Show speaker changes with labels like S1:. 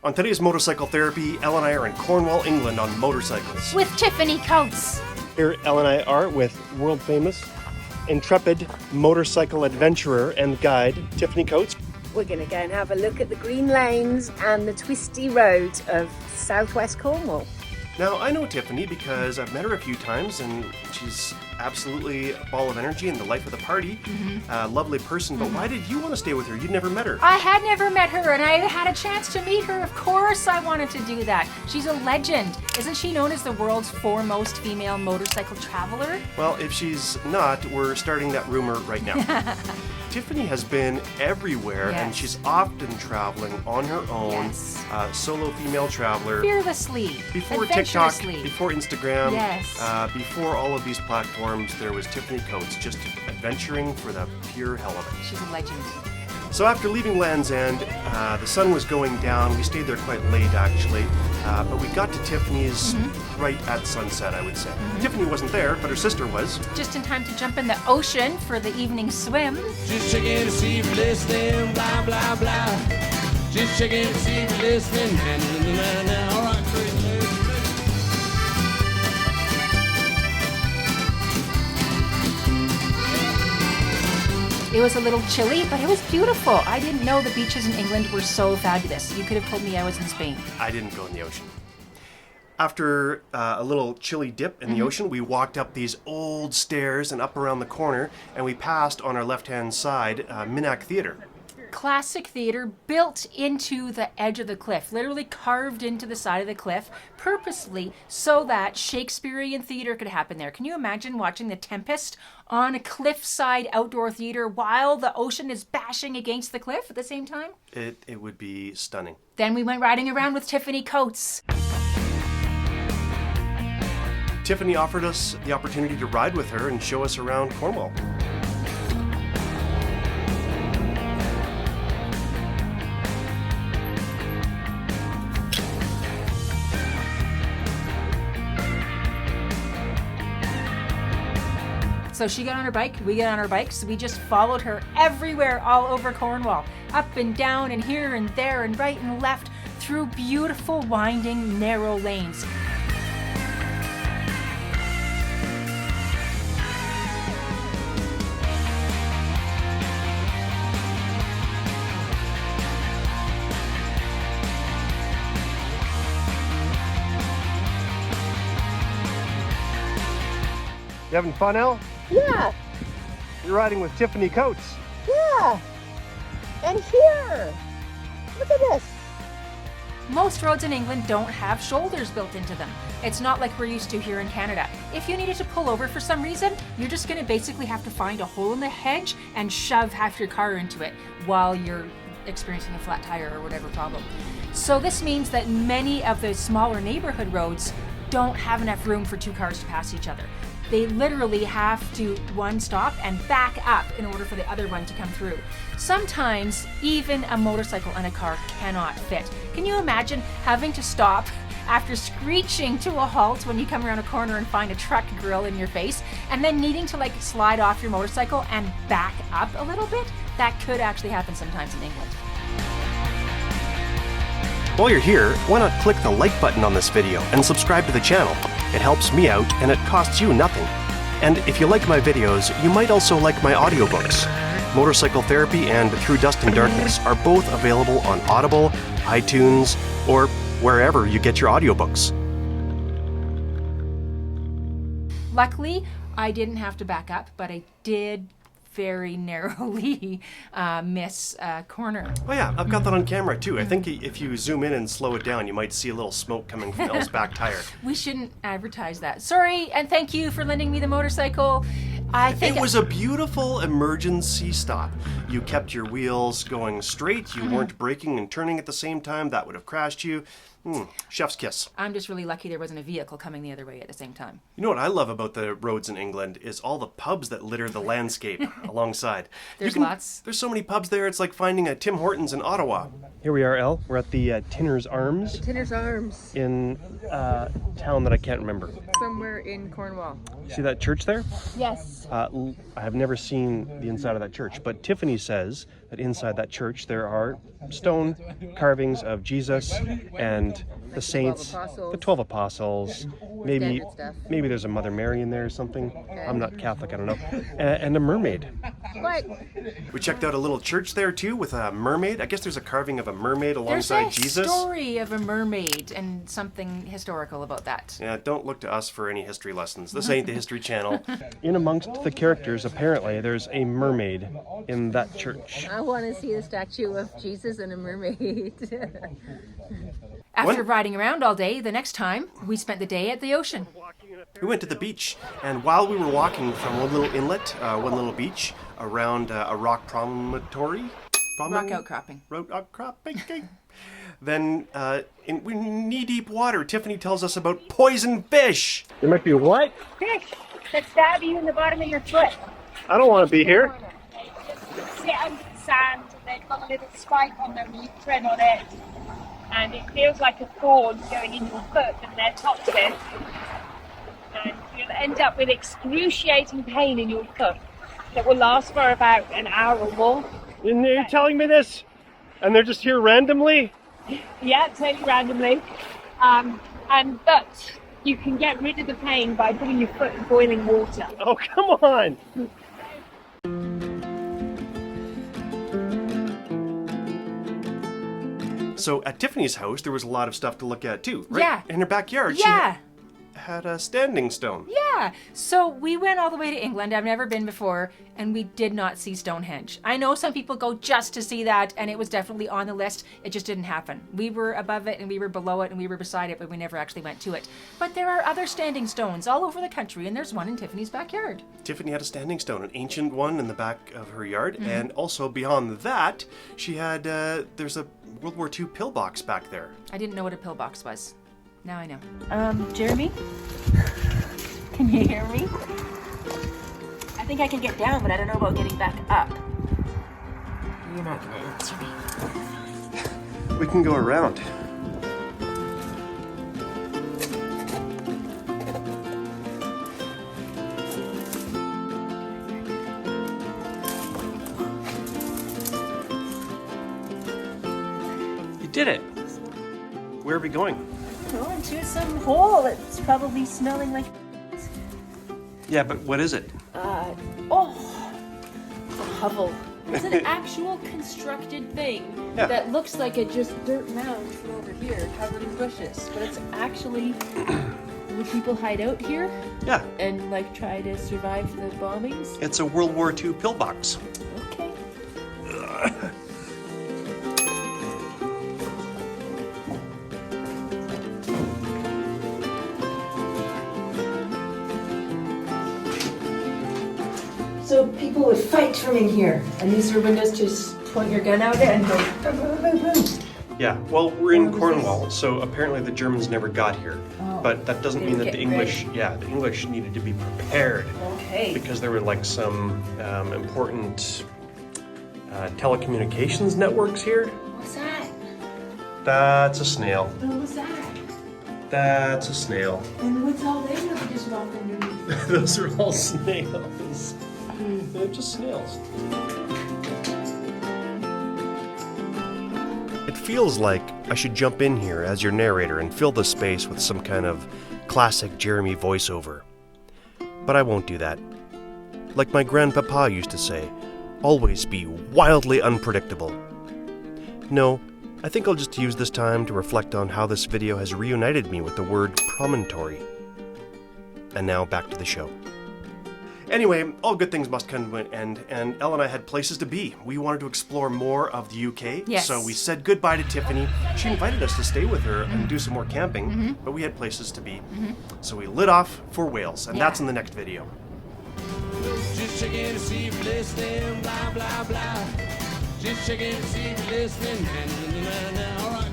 S1: On today's Motorcycle Therapy, Elle and I are in Cornwall, England on motorcycles.
S2: With Tiffany Coates.
S1: Here Elle and I are with world-famous, intrepid motorcycle adventurer and guide, Tiffany Coates.
S3: We're going to go and have a look at the green lanes and the twisty road of southwest Cornwall.
S1: Now, I know Tiffany because I've met her a few times, and she's absolutely a ball of energy and the life of the party. Lovely person, but why did you want to stay with her? You'd never met her.
S2: I had never met her, and I had a chance to meet her. Of course I wanted to do that. She's a legend. Isn't she known as the world's foremost female motorcycle traveler?
S1: Well, if she's not, we're starting that rumor right now. Tiffany has been everywhere, and she's often traveling on her own, solo female traveler.
S2: Fearlessly,
S1: before TikTok, before Instagram, before all of these platforms, there was Tiffany Coates just adventuring for the pure hell of it.
S2: She's a legend.
S1: So after leaving Land's End, the sun was going down. We stayed there quite late, actually, but we got to Tiffany's right at sunset, I would say. Tiffany wasn't there, but her sister was.
S2: Just in time to jump in the ocean for the evening swim.
S4: Just checking to see if you're listening, blah, blah, blah. Just checking to see if you're listening, all right,
S2: It was a little chilly, but it was beautiful. I didn't know the beaches in England were so fabulous. You could have told me I was in Spain.
S1: I didn't go in the ocean. After a little chilly dip in the ocean, we walked up these old stairs and up around the corner, and we passed on our left-hand side Minack Theatre.
S2: Classic theater built into the edge of the cliff, literally carved into the side of the cliff, purposely so that Shakespearean theater could happen there. Can you imagine watching The Tempest on a cliffside outdoor theater while the ocean is bashing against the cliff at the same time?
S1: It would be stunning.
S2: Then we went riding around with Tiffany Coates.
S1: Tiffany offered us the opportunity to ride with her and show us around Cornwall.
S2: So she got on her bike, we got on our bikes, we just followed her everywhere all over Cornwall, up and down and here and there and right and left, through beautiful winding narrow lanes.
S1: You having fun, Elle?
S3: Yeah,
S1: You're riding with Tiffany Coates.
S3: yeah. And here, look at this.
S2: Most roads in England don't have shoulders built into them. It's not like we're used to here in Canada. If you needed to pull over for some reason, you're just going to basically have to find a hole in the hedge and shove half your car into it while you're experiencing a flat tire or whatever problem. So this means that many of the smaller neighborhood roads don't have enough room for two cars to pass each other. They literally have to one stop and back up in order for the other one to come through. Sometimes even a motorcycle and a car cannot fit. Can you imagine having to stop after screeching to a halt when you come around a corner and find a truck grill in your face, and then needing to slide off your motorcycle and back up a little bit? That could actually happen sometimes in England.
S1: While you're here, why not click the like button on this video and subscribe to the channel? It helps me out and it costs you nothing. And if you like my videos, you might also like my audiobooks. Motorcycle Therapy and Through Dust and Darkness are both available on Audible, iTunes, or wherever you get your audiobooks.
S2: Luckily, I didn't have to back up, but I did very narrowly miss a corner.
S1: Oh yeah, I've got that on camera too. I think if you zoom in and slow it down, you might see a little smoke coming from Elle's back tire.
S2: We shouldn't advertise that. Sorry, and thank you for lending me the motorcycle. I think
S1: it was a beautiful emergency stop. You kept your wheels going straight. You weren't braking and turning at the same time. That would have crashed you. Chef's kiss.
S2: I'm just really lucky there wasn't a vehicle coming the other way at the same time.
S1: You know what I love about the roads in England is all the pubs that litter the landscape alongside.
S2: There's lots.
S1: There's so many pubs there, it's like finding a Tim Hortons in Ottawa. Here we are, Elle. We're at the Tinner's Arms.
S3: Tinner's Arms.
S1: In a town that I can't remember.
S3: Somewhere in Cornwall.
S1: See that church there?
S3: Yes.
S1: I have never seen the inside of that church, but Tiffany says that inside that church there are stone carvings of Jesus and the saints, the 12 apostles, maybe there's a Mother Mary in there or something. I'm not Catholic, I don't know. And a mermaid.
S3: What?
S1: We checked out a little church there too with a mermaid. I guess there's a carving of a mermaid alongside Jesus.
S2: There's a story of a mermaid and something historical about that.
S1: Yeah, don't look to us for any history lessons. This ain't the History Channel. In amongst the characters, apparently, there's a mermaid in that church.
S3: I want to see the statue of Jesus and a mermaid.
S2: After riding around all day, the next time, we spent the day at the ocean.
S1: We went to the beach, and while we were walking from one little inlet, one little beach, around a rock promontory...
S2: Rock outcropping.
S1: Rock outcropping. Then, in knee-deep water, Tiffany tells us about poison fish. There might be what?
S3: Fish that stab you in the bottom of your foot.
S1: I don't want to be here.
S3: Sit under the sand, and they've got a little spike on them, you tread on it, and it feels like a thorn going in your foot, and they're toxic. And you'll end up with excruciating pain in your foot that will last for about an hour or more.
S1: And you're telling me this? And they're just here randomly?
S3: Yeah, totally randomly. But you can get rid of the pain by putting your foot in boiling water.
S1: Oh, come on! So at Tiffany's house, there was a lot of stuff to look at too, right?
S2: Yeah.
S1: In her backyard,
S2: Yeah.
S1: she had a standing stone.
S2: Yeah, so we went all the way to England. I've never been before, and we did not see Stonehenge. I know some people go just to see that, and it was definitely on the list. It just didn't happen. We were above it, and we were below it, and we were beside it, but we never actually went to it. But there are other standing stones all over the country, and there's one in Tiffany's backyard.
S1: Tiffany had a standing stone, an ancient one in the back of her yard, and also beyond that, she had, there's a World War II pillbox back there.
S2: I didn't know what a pillbox was. Now I know.
S5: Jeremy? Can you hear me? I think I can get down, but I don't know about getting back up. You're not gonna answer me.
S1: We can go around. You did it. Where are we going?
S5: Going to some hole. It's probably smelling like...
S1: Yeah, but what is it?
S5: it's a hovel. It's an actual constructed thing that looks like a just dirt mound from over here, covered in bushes. But it's actually... Would people hide out here?
S1: Yeah.
S5: And, like, try to survive the bombings?
S1: It's a World War II pillbox.
S5: Okay. So people would fight from in here, and these are windows to just point your gun out and go boom, boom, boom, boom.
S1: Yeah, well, we're in Cornwall, so apparently the Germans never got here. But that doesn't mean that the English, the English needed to be prepared.
S5: Okay.
S1: Because there were like some important telecommunications networks here.
S5: What's that?
S1: That's a snail.
S5: What was that?
S1: That's a snail.
S5: And what's all they do? They just walk underneath.
S1: Those are all snails. They're just snails. It feels like I should jump in here as your narrator and fill the space with some kind of classic Jeremy voiceover. But I won't do that. Like my grandpapa used to say, always be wildly unpredictable. No, I think I'll just use this time to reflect on how this video has reunited me with the word promontory. And now back to the show. Anyway, all good things must come to an end, and Elle and I had places to be. We wanted to explore more of the UK, so we said goodbye to Tiffany. She invited us to stay with her and do some more camping, but we had places to be. So we lit off for Wales, and that's in the next video.
S4: Just checking to see if you're listening, blah, blah, blah. Just checking to see if you're listening. All right,